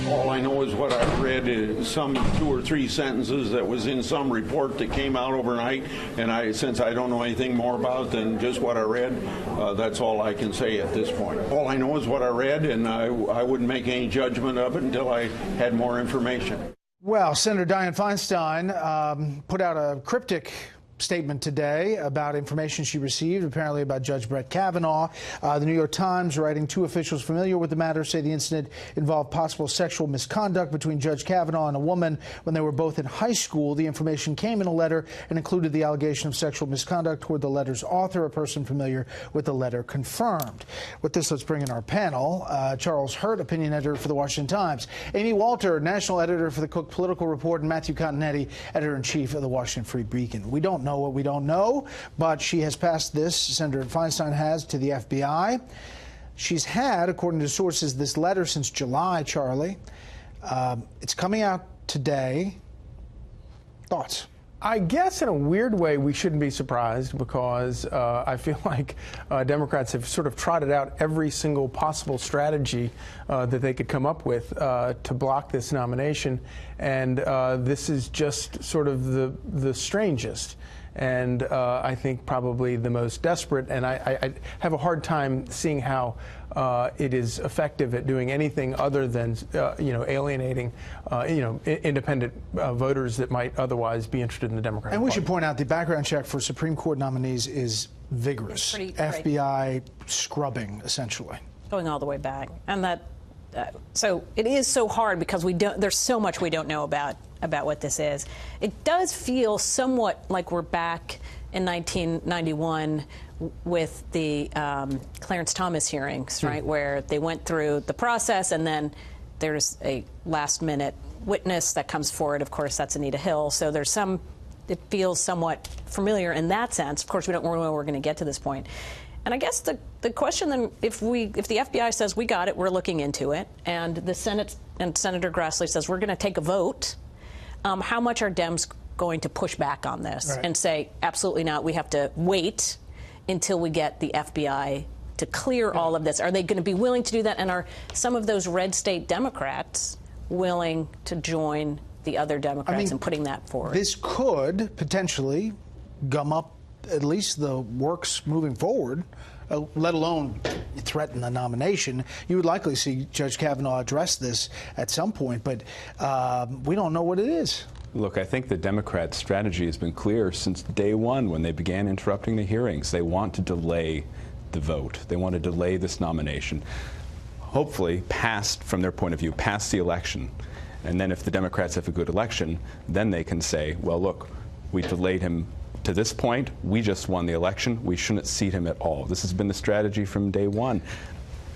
All I know is what I've read is some 2 or 3 sentences that was in some report that came out overnight, and since I don't know anything more about it than just what I read, that's all I can say at this point. All I know is what I read, and I wouldn't make any judgment of it until I had more information. Well, Senator Dianne Feinstein put out a cryptic statement today about information she received, apparently about Judge Brett Kavanaugh. The New York Times, writing, 2 officials familiar with the matter say the incident involved possible sexual misconduct between Judge Kavanaugh and a woman when they were both in high school. The information came in a letter and included the allegation of sexual misconduct toward the letter's author. A person familiar with the letter confirmed. With this, let's bring in our panel. Charles Hurt, opinion editor for the Washington Times. Amy Walter, national editor for the Cook Political Report, and Matthew Continetti, editor-in-chief of the Washington Free Beacon. We don't know what we don't know, but she has passed this, Senator Feinstein has, to the FBI. She's had, according to sources, this letter since July, Charlie. It's coming out today. Thoughts? I guess in a weird way we shouldn't be surprised, because I feel like Democrats have sort of trotted out every single possible strategy that they could come up with to block this nomination, and this is just sort of the strangest. And I think probably the most desperate, and I have a hard time seeing how it is effective at doing anything other than, alienating, independent voters that might otherwise be interested in the Democratic And we Party. should point out the background check for Supreme Court nominees is vigorous. FBI scrubbing, essentially. Going all the way back. And that, so it is so hard because there's so much we don't know about what this is. It does feel somewhat like we're back in 1991 with the Clarence Thomas hearings, right, where they went through the process and then there's a last-minute witness that comes forward. Of course, that's Anita Hill. So there's it feels somewhat familiar in that sense. Of course, we don't know when we're going to get to this point. And I guess the question then, if the FBI says we got it, we're looking into it, and the Senate and Senator Grassley says we're going to take a vote, how much are Dems going to push back on this and say, absolutely not, we have to wait until we get the FBI to clear all of this? Are they going to be willing to do that? And are some of those red state Democrats willing to join the other Democrats in putting that forward? This could potentially gum up at least the works moving forward, let alone threaten the nomination. You would likely see Judge Kavanaugh address this at some point, but we don't know what it is. Look, I think the Democrats' strategy has been clear since day one when they began interrupting the hearings. They want to delay the vote. They want to delay this nomination, hopefully from their point of view, past the election. And then if the Democrats have a good election, then they can say, well, look, we delayed him to this point. We just won the election. We shouldn't seat him at all. This has been the strategy from day one.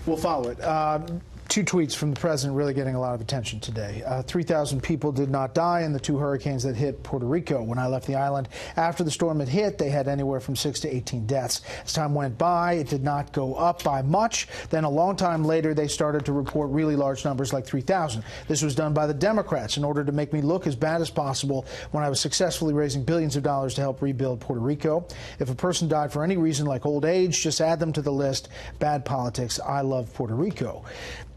We'll follow it. 2 tweets from the president really getting a lot of attention today. 3,000 people did not die in the 2 hurricanes that hit Puerto Rico. When I left the island after the storm had hit, they had anywhere from 6 to 18 deaths. As time went by, it did not go up by much. Then a long time later, they started to report really large numbers like 3,000. This was done by the Democrats in order to make me look as bad as possible when I was successfully raising billions of dollars to help rebuild Puerto Rico. If a person died for any reason like old age, just add them to the list. Bad politics. I love Puerto Rico.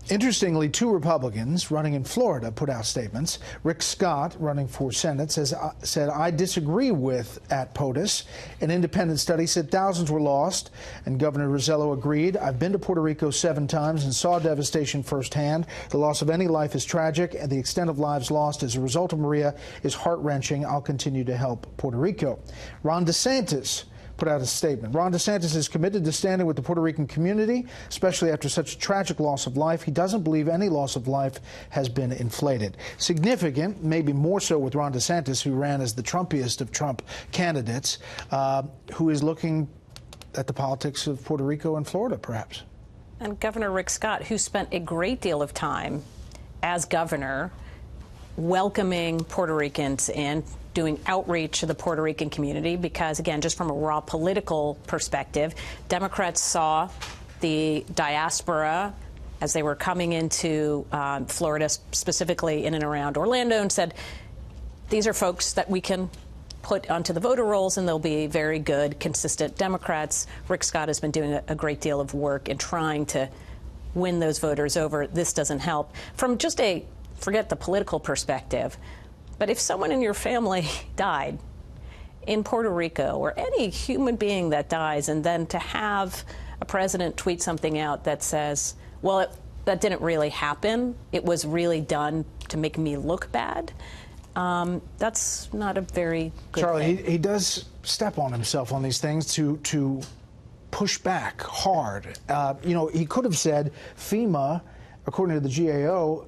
Interestingly, 2 Republicans running in Florida put out statements. Rick Scott, running for Senate, said, I disagree with at POTUS. An independent study said thousands were lost, and Governor Rosello agreed. I've been to Puerto Rico 7 times and saw devastation firsthand. The loss of any life is tragic, and the extent of lives lost as a result of Maria is heart-wrenching. I'll continue to help Puerto Rico. Ron DeSantis put out a statement. Ron DeSantis is committed to standing with the Puerto Rican community, especially after such a tragic loss of life. He doesn't believe any loss of life has been inflated. Significant, maybe more so with Ron DeSantis, who ran as the Trumpiest of Trump candidates, who is looking at the politics of Puerto Rico and Florida, perhaps. And Governor Rick Scott, who spent a great deal of time as governor welcoming Puerto Ricans in, doing outreach to the Puerto Rican community, because, again, just from a raw political perspective, Democrats saw the diaspora as they were coming into Florida, specifically in and around Orlando, and said, these are folks that we can put onto the voter rolls, and they'll be very good, consistent Democrats. Rick Scott has been doing a great deal of work in trying to win those voters over. This doesn't help. From just a forget the political perspective, but if someone in your family died in Puerto Rico, or any human being that dies, and then to have a president tweet something out that says, well, that didn't really happen, it was really done to make me look bad, that's not a very good Charlie, thing. he does step on himself on these things to push back hard. You know, he could have said FEMA, according to the GAO,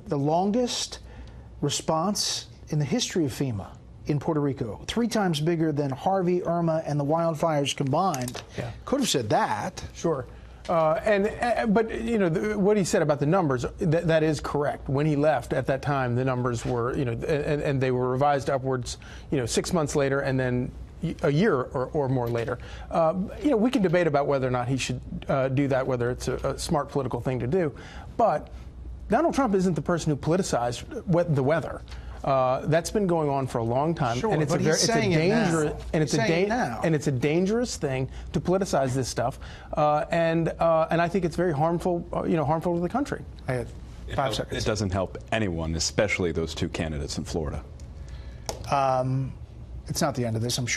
the longest response in the history of FEMA in Puerto Rico, 3 times bigger than Harvey, Irma, and the wildfires combined. Yeah. Could have said that. Sure. But you know what he said about the numbers, that is correct. When he left at that time, the numbers were, you know, and they were revised upwards, you know, 6 months later, and then a year or more later. You know, we can debate about whether or not he should do that, whether it's a smart political thing to do, but Donald Trump isn't the person who politicized the weather. That's been going on for a long time, Sure, and it's but a he's saying it now. and it's a dangerous thing to politicize this stuff, and I think it's very harmful, you know, harmful to the country. I had 5 seconds. It doesn't help anyone, especially those 2 candidates in Florida. It's not the end of this, I'm sure.